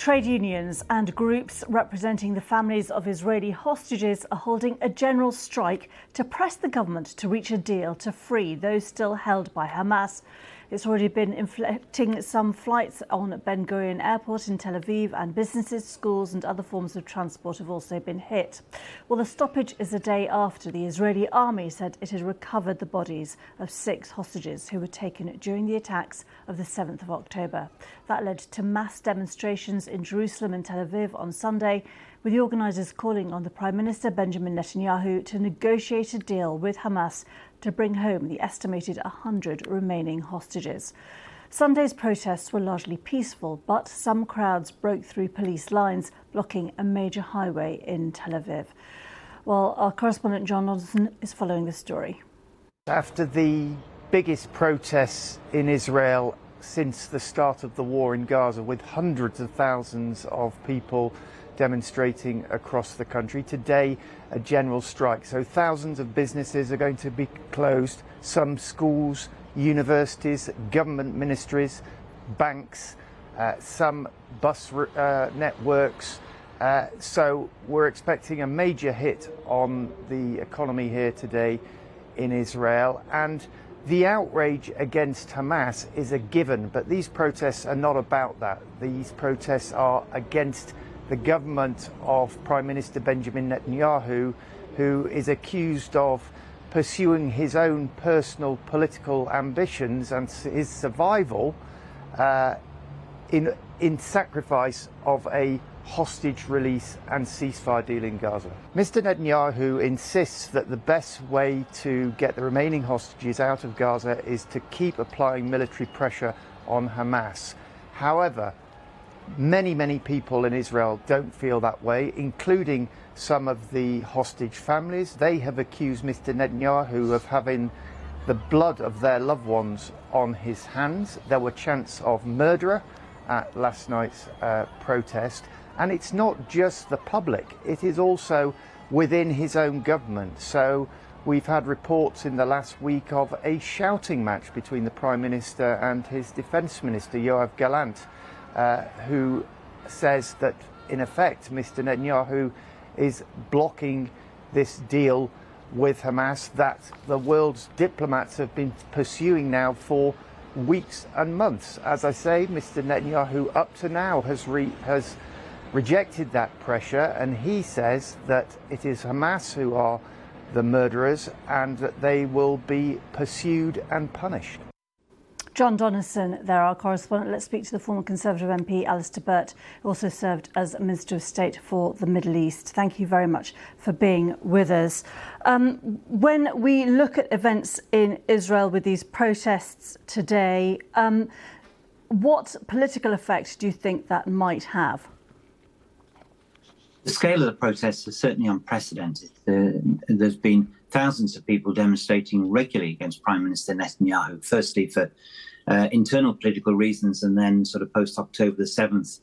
Trade unions and groups representing the families of Israeli hostages are holding a general strike to press the government to reach a deal to free those still held by Hamas. It's already been inflicting some flights on Ben Gurion Airport in Tel Aviv, and businesses, schools and other forms of transport have also been hit. Well, the stoppage is a day after the Israeli army said it had recovered the bodies of 6 hostages who were taken during the attacks of the 7th of October. That led to mass demonstrations in Jerusalem and Tel Aviv on Sunday, with the organisers calling on the Prime Minister Benjamin Netanyahu to negotiate a deal with Hamas to bring home the estimated 100 remaining hostages. Sunday's protests were largely peaceful, but some crowds broke through police lines, blocking a major highway in Tel Aviv. Well, our correspondent John Donnison is following the story. After the biggest protests in Israel since the start of the war in Gaza, with hundreds of thousands of people demonstrating across the country, today a general strike. So thousands of businesses are going to be closed, some schools, universities, government ministries, banks, some bus networks. So we're expecting a major hit on the economy here today in Israel. And the outrage against Hamas is a given, but these protests are not about that. These protests are against the government of Prime Minister Benjamin Netanyahu, who is accused of pursuing his own personal political ambitions and his survival in sacrifice of a hostage release and ceasefire deal in Gaza. Mr. Netanyahu insists that the best way to get the remaining hostages out of Gaza is to keep applying military pressure on Hamas. However, many people in Israel don't feel that way, including some of the hostage families. They have accused Mr. Netanyahu of having the blood of their loved ones on his hands. There were chants of murderer at last night's protest. And it's not just the public, it is also within his own government. So we've had reports in the last week of a shouting match between the Prime Minister and his Defence Minister, Yoav Gallant, who says that, in effect, Mr. Netanyahu is blocking this deal with Hamas that the world's diplomats have been pursuing now for weeks and months. As I say, Mr. Netanyahu up to now has rejected that pressure, and he says that it is Hamas who are the murderers and that they will be pursued and punished. John Donnison, there, our correspondent. Let's speak to the former Conservative MP, Alistair Burt, who also served as Minister of State for the Middle East. Thank you very much for being with us. When we look at events in Israel with these protests today, what political effect do you think that might have? The scale of the protests is certainly unprecedented. There's been thousands of people demonstrating regularly against Prime Minister Netanyahu, firstly for internal political reasons, and then sort of post-October the 7th,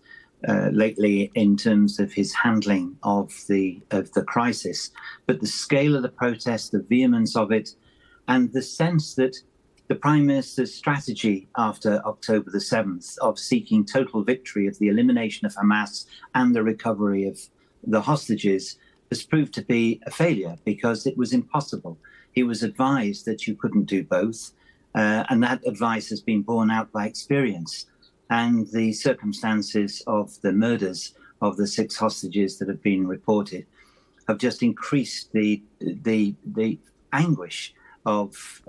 lately in terms of his handling of the crisis. But the scale of the protest, the vehemence of it, and the sense that the Prime Minister's strategy after October the 7th of seeking total victory of the elimination of Hamas and the recovery of the hostages has proved to be a failure because it was impossible. He was advised that you couldn't do both, and that advice has been borne out by experience. And the circumstances of the murders of the 6 hostages that have been reported have just increased the anguish of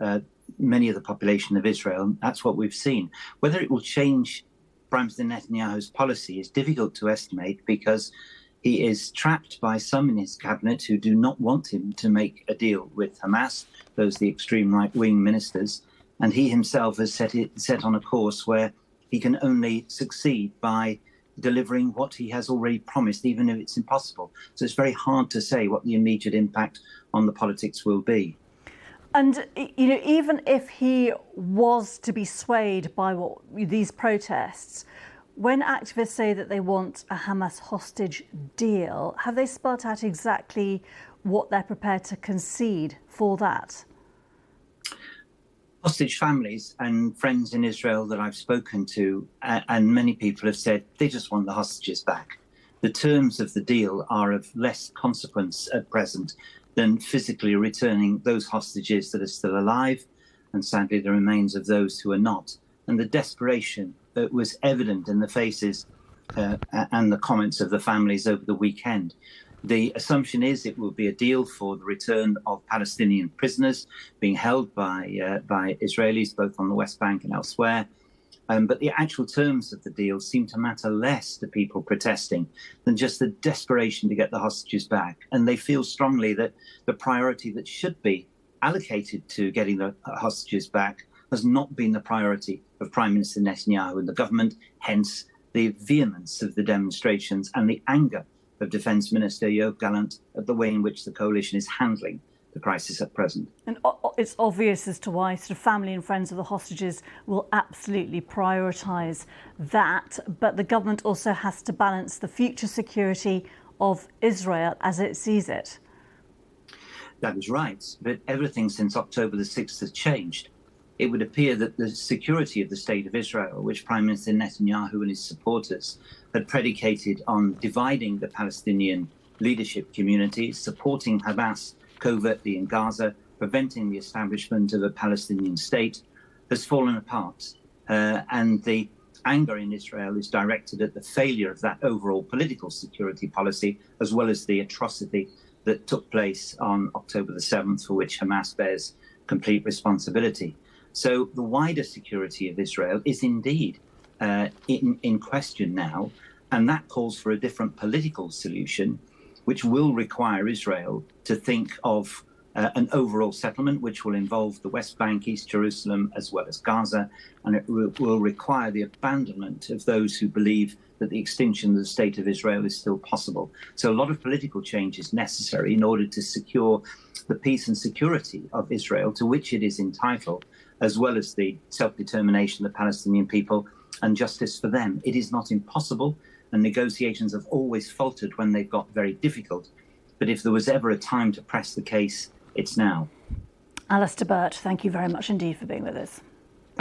many of the population of Israel. That's what we've seen. Whether it will change Prime Minister Netanyahu's policy is difficult to estimate because he is trapped by some in his cabinet who do not want him to make a deal with Hamas, those the extreme right-wing ministers, and he himself has set on a course where he can only succeed by delivering what he has already promised, even if it's impossible. So it's very hard to say what the immediate impact on the politics will be. And, even if he was to be swayed by these protests, when activists say that they want a Hamas hostage deal, have they spelled out exactly what they're prepared to concede for that? Hostage families and friends in Israel that I've spoken to, and many people have said they just want the hostages back. The terms of the deal are of less consequence at present than physically returning those hostages that are still alive, and sadly the remains of those who are not. And the desperation that was evident in the faces and the comments of the families over the weekend. The assumption is it will be a deal for the return of Palestinian prisoners being held by Israelis, both on the West Bank and elsewhere. But the actual terms of the deal seem to matter less to people protesting than just the desperation to get the hostages back. And they feel strongly that the priority that should be allocated to getting the hostages back has not been the priority of Prime Minister Netanyahu and the government, hence the vehemence of the demonstrations and the anger of Defence Minister Yoav Gallant at the way in which the coalition is handling the crisis at present. And it's obvious as to why sort of family and friends of the hostages will absolutely prioritise that. But the government also has to balance the future security of Israel as it sees it. That is right. But everything since October the 6th has changed. It would appear that the security of the state of Israel, which Prime Minister Netanyahu and his supporters had predicated on dividing the Palestinian leadership community, supporting Hamas covertly in Gaza, preventing the establishment of a Palestinian state, has fallen apart. And the anger in Israel is directed at the failure of that overall political security policy, as well as the atrocity that took place on October the 7th, for which Hamas bears complete responsibility. So the wider security of Israel is indeed in question now, and that calls for a different political solution, which will require Israel to think of an overall settlement, which will involve the West Bank, East Jerusalem, as well as Gaza, and it will require the abandonment of those who believe that the extinction of the state of Israel is still possible. So a lot of political change is necessary in order to secure the peace and security of Israel, to which it is entitled, as well as the self-determination of the Palestinian people and justice for them. It is not impossible, and negotiations have always faltered when they've got very difficult. But if there was ever a time to press the case, it's now. Alistair Burt, thank you very much indeed for being with us.